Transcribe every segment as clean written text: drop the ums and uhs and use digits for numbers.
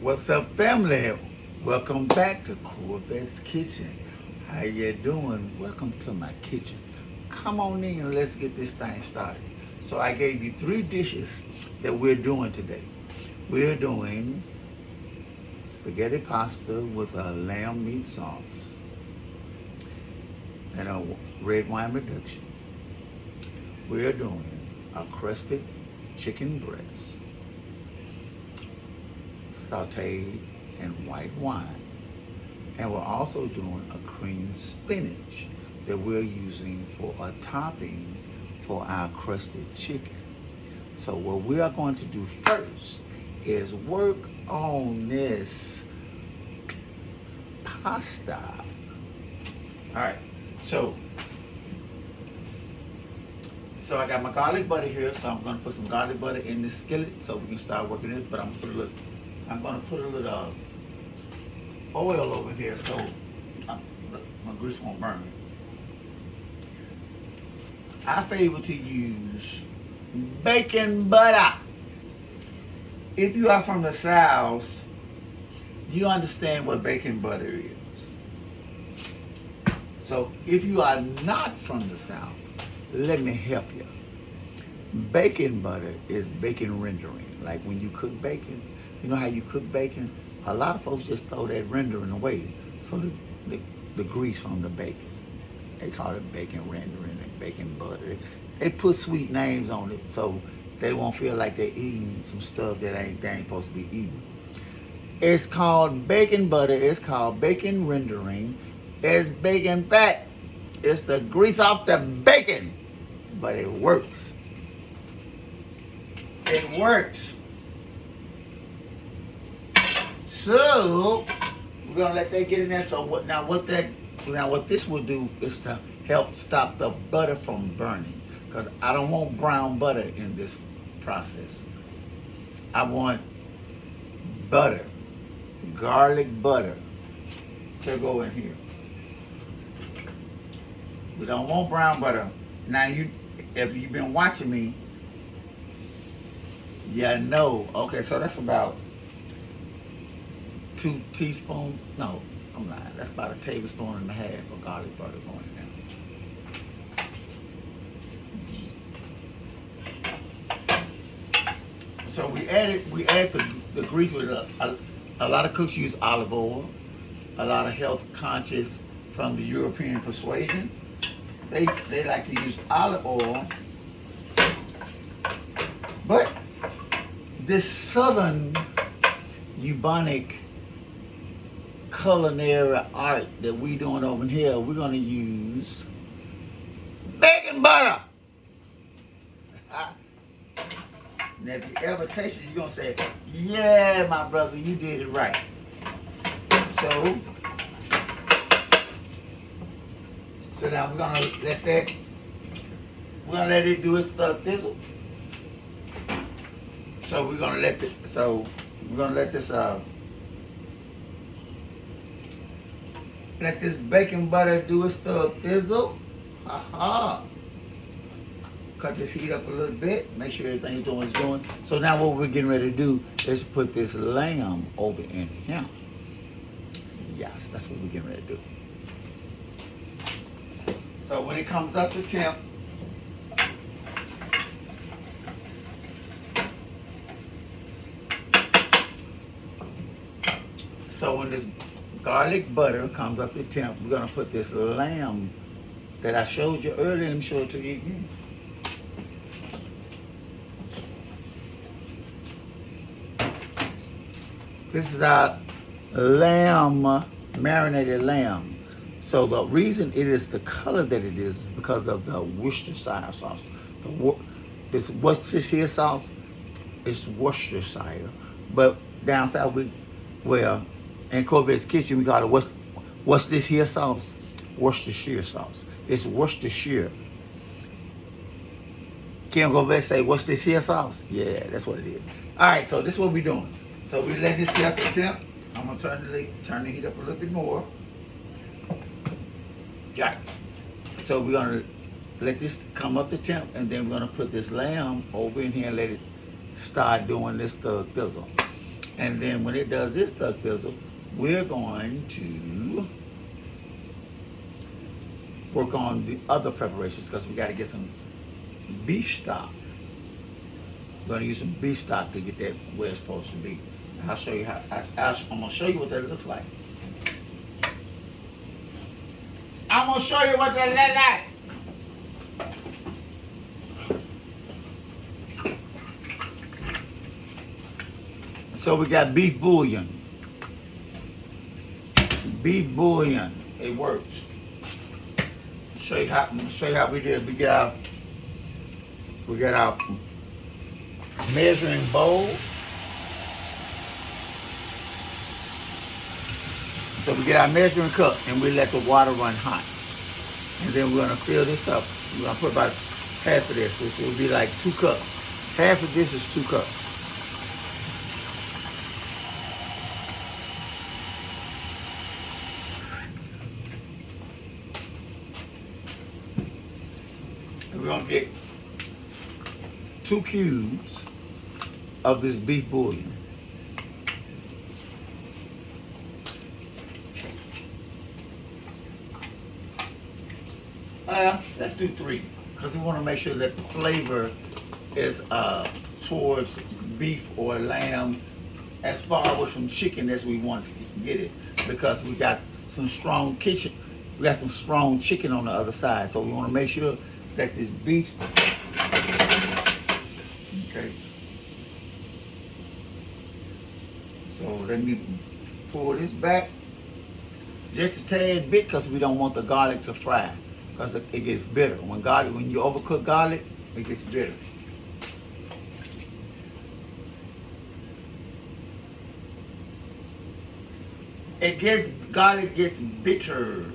What's up, family? Welcome back to Korvette's Kitchen. How you doing? Welcome to my kitchen. Come on in and let's get this thing started. So I gave you three dishes that we're doing today. We're doing spaghetti pasta with a lamb meat sauce and a red wine reduction. We're doing a crusted chicken breast sauteed in white wine. And we're also doing a cream spinach that we're using for a topping for our crusted chicken. So what we are going to do first is work on this pasta. All right, so I got my garlic butter here, so I'm gonna put some garlic butter in this skillet so we can start working this, but I'm gonna put a little oil over here so my grease won't burn. I favor to use bacon butter. If you are from the South, you understand what bacon butter is. So if you are not from the South, let me help you. Bacon butter is bacon rendering. Like when you cook bacon, you know how you cook bacon? A lot of folks just throw that rendering away. So the grease from the bacon. They call it bacon rendering and bacon butter. They put sweet names on it so they won't feel like they're eating some stuff that they ain't supposed to be eating. It's called bacon butter. It's called bacon rendering. It's bacon fat. It's the grease off the bacon. But it works. It works. So we're gonna let that get in there. So what this will do is to help stop the butter from burning. Because I don't want brown butter in this process. I want butter, garlic butter, to go in here. We don't want brown butter. Now if you've been watching me, you know. Okay, so that's about 2 teaspoons. No, I'm lying. That's about a tablespoon and a half of garlic butter going in. So we add the grease with a lot of cooks use olive oil. A lot of health conscious from the European persuasion, they like to use olive oil. But this southern bubonic culinary art that we doing over here, we're gonna use bacon butter. Now if you ever taste it, you're gonna say, yeah, my brother, you did it right. So now we're gonna let it do its thizzle. So we're gonna let this bacon butter do its thizzle. Cut this heat up a little bit. Make sure everything's doing what it's doing. So now what we're getting ready to do is put this lamb over in here. Yes, that's what we're getting ready to do. So when it comes up to temp, so when this garlic butter comes up to temp, we're gonna put this lamb that I showed you earlier. Let me show it to you again. This is our lamb, marinated lamb. So the reason it is the color that it is because of the Worcestershire sauce. This Worcestershire sauce is Worcestershire, but down south in Korvette's Kitchen we call it what's this here sauce? Worcestershire sauce. It's Worcestershire. Can Korvette say what's this here sauce? Yeah, that's what it is. All right, so this is what we're doing. So we let this get up to temp. I'm gonna turn the heat up a little bit more. Got it. So we're gonna let this come up to temp, and then we're gonna put this lamb over in here and let it start doing this thizzle. And then when it does this duck thizzle, we're going to work on the other preparations because we got to get some beef stock. We're going to use some beef stock to get that where it's supposed to be. I'll show you how. I'm going to show you what that looks like. I'm going to show you what that looks like. So we got beef bouillon. Beef bouillon. It works. I'm gonna show you how we did it. We got our measuring bowl. So we get our measuring cup and we let the water run hot. And then we're gonna fill this up. We're gonna put about half of this, which will be like 2 cups. Half of this is 2 cups. And we're gonna get 2 cubes of this beef bouillon. Let's do 3 because we want to make sure that the flavor is towards beef or lamb as far away from chicken as we want to get it, because we got some strong chicken on the other side, so we want to make sure that this beef. Okay. So let me pull this back just a tad bit because we don't want the garlic to fry, because it gets bitter. When you overcook garlic, it gets bitter. Garlic gets bitter.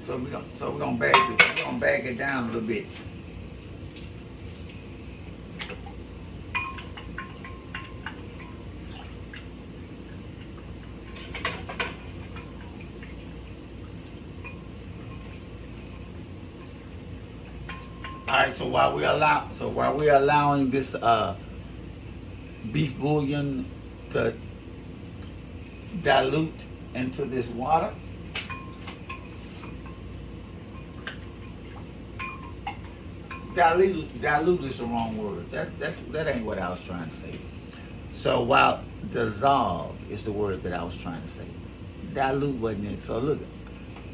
So we're gonna bag it down a little bit. All right. So while we're allowing this beef bouillon to dilute into this water, dilute is the wrong word. That ain't what I was trying to say. So while dissolve is the word that I was trying to say, dilute wasn't it. So look,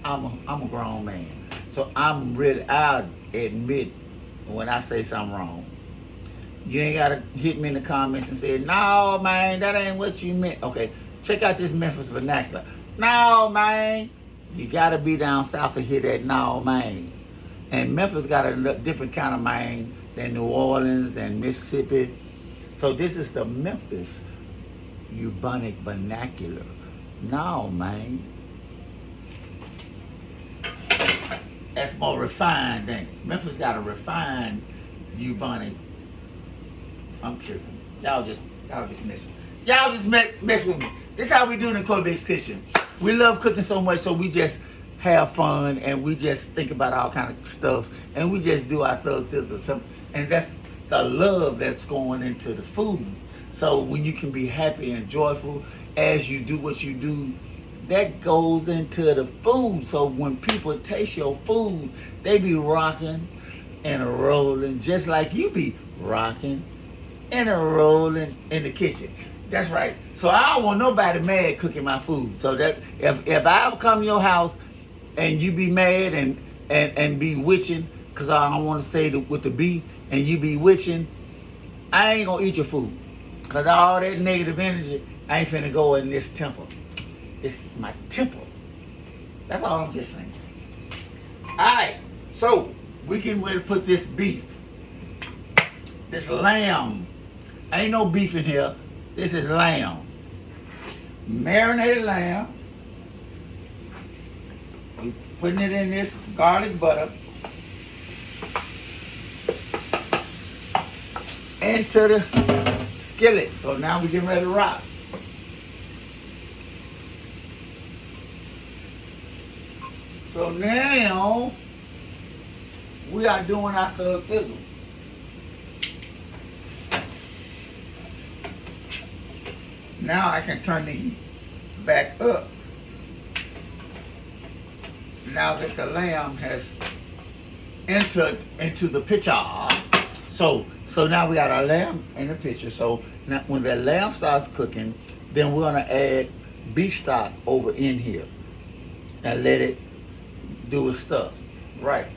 I'm a grown man. So I'll admit when I say something wrong. You ain't gotta hit me in the comments and say, no man, that ain't what you meant. Okay, check out this Memphis vernacular. No man, you gotta be down south to hear that no man. And Memphis got a different kind of man than New Orleans, than Mississippi. So this is the Memphis Ebonic vernacular. No man. That's more refined than Memphis got a refined Ebonic. I'm tripping. Y'all just mess with me. Y'all just mess with me. This is how we do it in Korvette's Kitchen. We love cooking so much, so we just have fun and we just think about all kind of stuff and we just do our thug this or something. And that's the love that's going into the food. So when you can be happy and joyful as you do what you do, that goes into the food. So when people taste your food, they be rocking and rolling just like you be rocking and rolling in the kitchen. That's right. So I don't want nobody mad cooking my food. So that if I ever come to your house and you be mad and be witching, because I don't want to say with the B, and you be witching, I ain't gonna eat your food. Because all that negative energy, I ain't finna go in this temple. It's my temple. That's all I'm just saying. Alright, so we getting ready to put this beef, this lamb. Ain't no beef in here. This is lamb. Marinated lamb. We're putting it in this garlic butter. Into the skillet. So now we're getting ready to rock. So now we are doing our third fizzle. Now I can turn the heat back up. Now that the lamb has entered into the pitcher. So now we got our lamb in the pitcher. So now when the lamb starts cooking, then we're gonna add beef stock over in here and let it do its stuff. Right.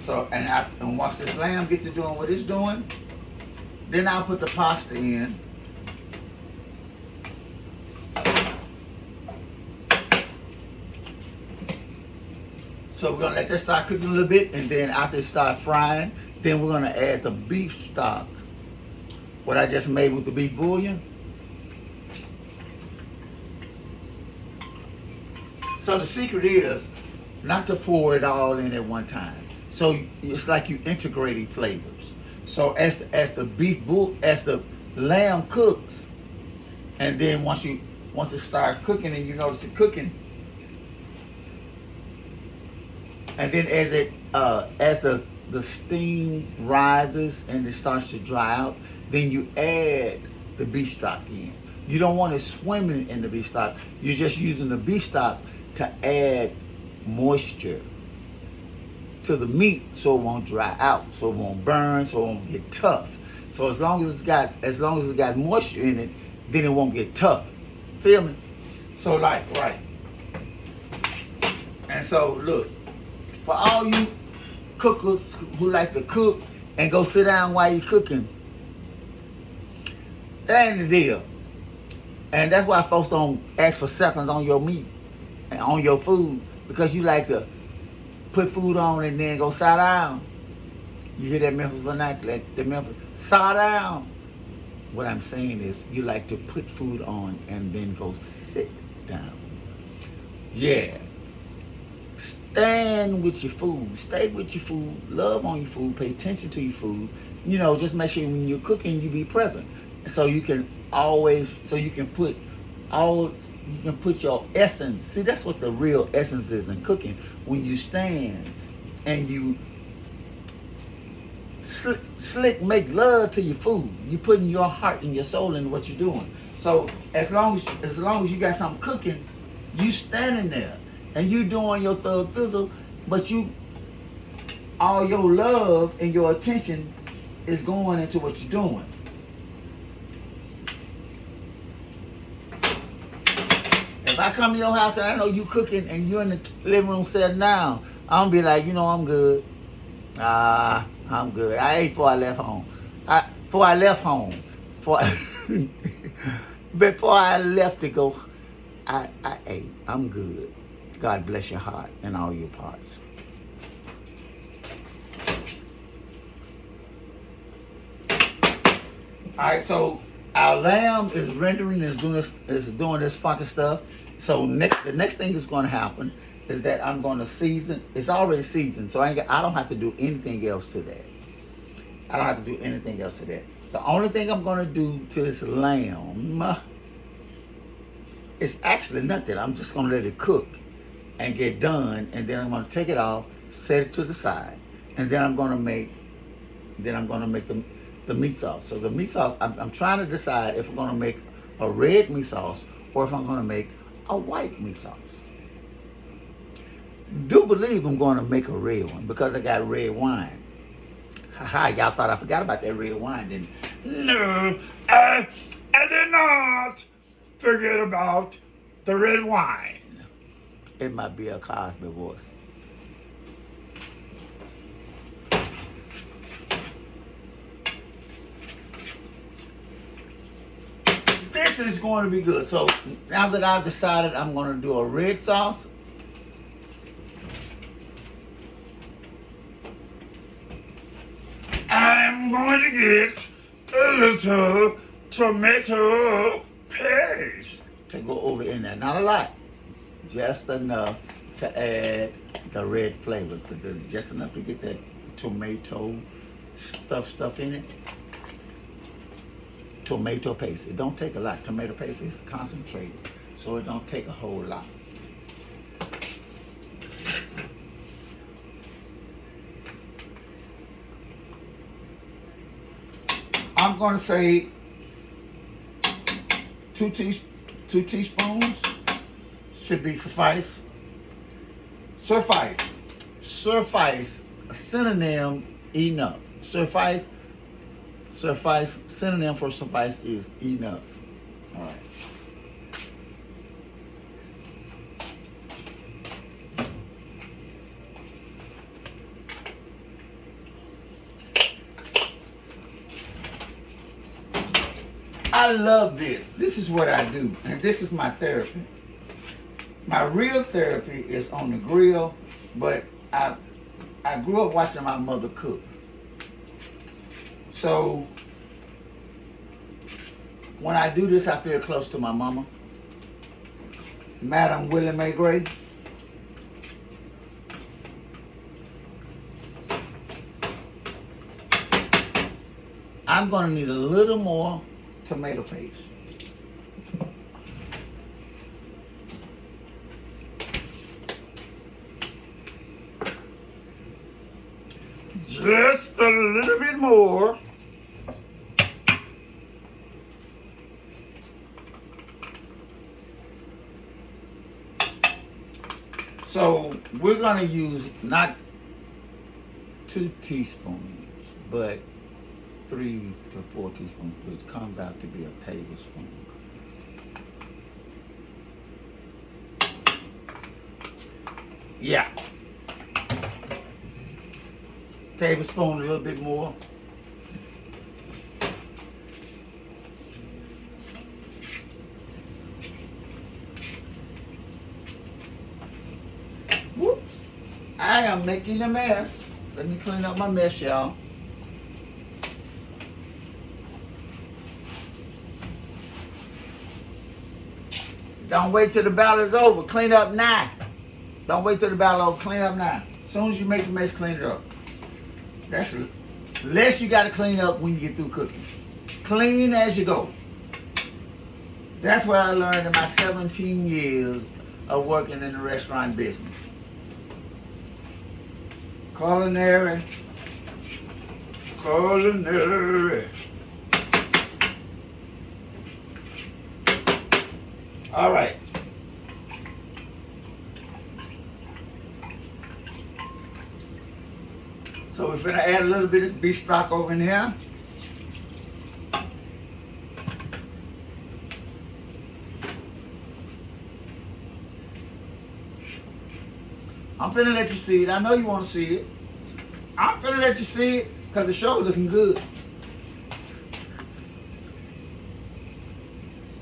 So and once this lamb gets to doing what it's doing, then I'll put the pasta in. So we're gonna let that start cooking a little bit, and then after it starts frying, then we're gonna add the beef stock, what I just made with the beef bouillon. So the secret is not to pour it all in at one time. So it's like you integrating flavors. So as the lamb cooks, and then once it starts cooking and you notice it cooking, and then as the steam rises and it starts to dry out, then you add the beef stock in. You don't want it swimming in the beef stock. You're just using the beef stock to add moisture to the meat so it won't dry out, so it won't burn, so it won't get tough. So as long as it's got moisture in it, then it won't get tough. Feel me? So right. And so look, for all you cookers who like to cook and go sit down while you're cooking, that ain't the deal. And that's why folks don't ask for seconds on your meat and on your food, because you like to put food on and then go sit down. You hear that Memphis vernacular, that Memphis, sit down. What I'm saying is you like to put food on and then go sit down. Yeah. Stand with your food. Stay with your food. Love on your food. Pay attention to your food. You know, just make sure when you're cooking, you be present. So you can put your essence. See, that's what the real essence is in cooking. When you stand and you slick make love to your food. You putting your heart and your soul into what you're doing. So as long as you got something cooking, you standing there and you doing your third fizzle, but all your love and your attention is going into what you're doing. If I come to your house and I know you cooking and you in the living room sitting down, I'm gonna be like, I'm good. I'm good. I ate before I left home. Before I left to go, I ate. I'm good. God bless your heart and all your parts. All right, so our lamb is rendering, is doing this funky stuff. So the next thing that's going to happen is that I'm going to season. It's already seasoned, so I don't have to do anything else to that. The only thing I'm going to do to this lamb is actually nothing. I'm just going to let it cook and get done, and then I'm going to take it off, set it to the side, and then I'm going to make the meat sauce. So the meat sauce, I'm trying to decide if I'm going to make a red meat sauce or if I'm going to make a white meat sauce. Do believe I'm going to make a red one because I got red wine. Haha, y'all thought I forgot about that red wine, didn't you? No, I did not forget about the red wine. It might be a Cosby voice. This is going to be good. So now that I've decided I'm going to do a red sauce, I'm going to get a little tomato paste to go over in there. Not a lot, just enough to add the red flavors. Just enough to get that tomato stuff in it. Tomato paste. It don't take a lot. Tomato paste is concentrated, so it don't take a whole lot. I'm going to say two teaspoons should be suffice. Suffice. Synonym enough. Suffice. Synonym for suffice is enough. All right. I love this. This is what I do, and this is my therapy. My real therapy is on the grill, but I grew up watching my mother cook. So when I do this, I feel close to my mama, Madam Willie Mae Gray. I'm gonna need a little more tomato paste. Just a little bit more. So we're gonna use not 2 teaspoons, but 3 to 4 teaspoons, which comes out to be a tablespoon. Yeah. Tablespoon, a little bit more. Whoops. I am making a mess. Let me clean up my mess, y'all. Don't wait till the battle is over. Clean up now. Don't wait till the battle is over. Clean up now. As soon as you make the mess, clean it up. That's the less you got to clean up when you get through cooking. Clean as you go. That's what I learned in my 17 years of working in the restaurant business. Culinary. All right. So we're gonna add a little bit of beef stock over in here. I'm finna let you see it. I know you want to see it. I'm finna let you see it because the show looking good.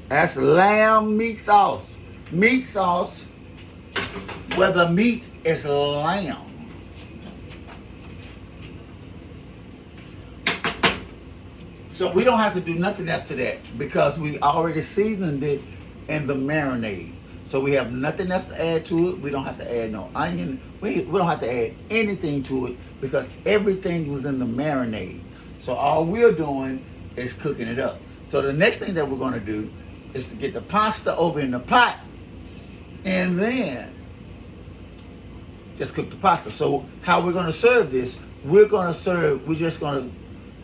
That's lamb meat sauce. Meat sauce where the meat is lamb. So we don't have to do nothing else to that because we already seasoned it in the marinade. So we have nothing else to add to it. We don't have to add no onion. We don't have to add anything to it because everything was in the marinade. So all we're doing is cooking it up. So the next thing that we're going to do is to get the pasta over in the pot and then just cook the pasta. So how we're going to serve this, we're just going to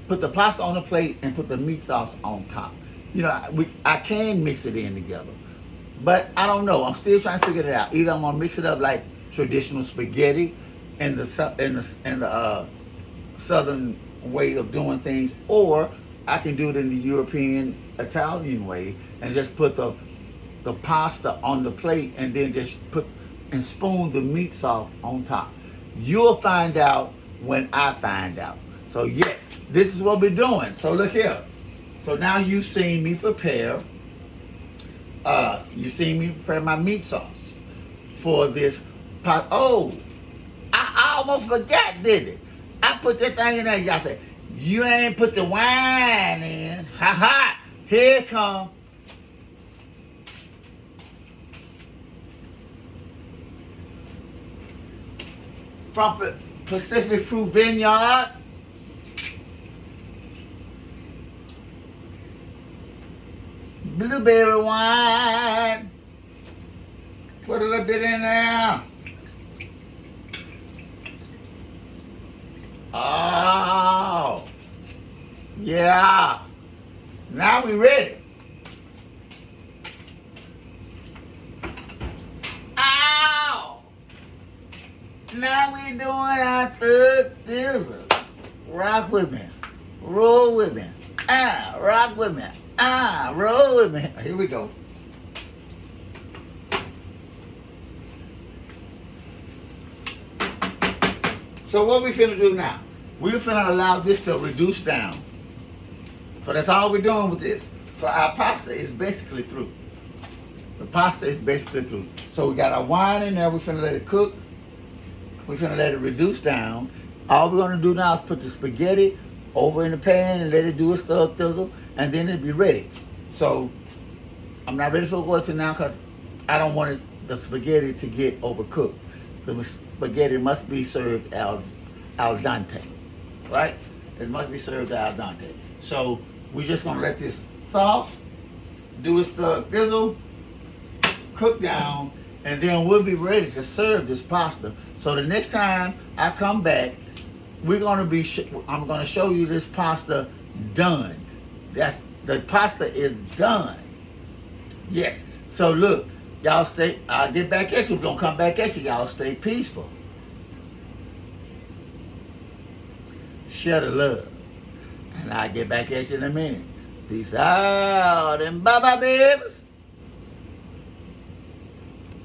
put the pasta on the plate and put the meat sauce on top. You know, I can mix it in together, but I don't know. I'm still trying to figure it out. Either I'm gonna mix it up like traditional spaghetti and the southern way of doing things, or I can do it in the European Italian way and just put the pasta on the plate and then just put and spoon the meat sauce on top. You'll find out when I find out. So yes, this is what we're doing. So look here. So now you've seen me prepare. You've seen me prepare my meat sauce for this pot. Oh, I almost forgot, did it? I put that thing in there. Y'all said you ain't put the wine in. Ha ha! Here it come. From Pacific Fruit Vineyards. Blueberry wine. Put a little bit in there. Oh, yeah. Now we ready. Ow! Now we doing our third thizzle. Rock with me. Roll with me. Rock with me. Roll with me. Here we go. So what we finna do now? We're finna allow this to reduce down. So that's all we're doing with this. So our pasta is basically through. The pasta is basically through. So we got our wine in there. We're finna let it cook. We're finna let it reduce down. All we're gonna do now is put the spaghetti over in the pan and let it do its thug thizzle, and then it'll be ready. So I'm not ready for it now because I don't want the spaghetti to get overcooked. The spaghetti must be served al dente, right? It must be served al dente. So we're just gonna let this sauce do its thug thizzle, cook down, and then we'll be ready to serve this pasta. So the next time I come back, I'm gonna show you this pasta done. The pasta is done. Yes. So look, y'all stay. I'll get back at you. We're gonna come back at you. Y'all stay peaceful. Share the love, and I'll get back at you in a minute. Peace out and bye bye, babes.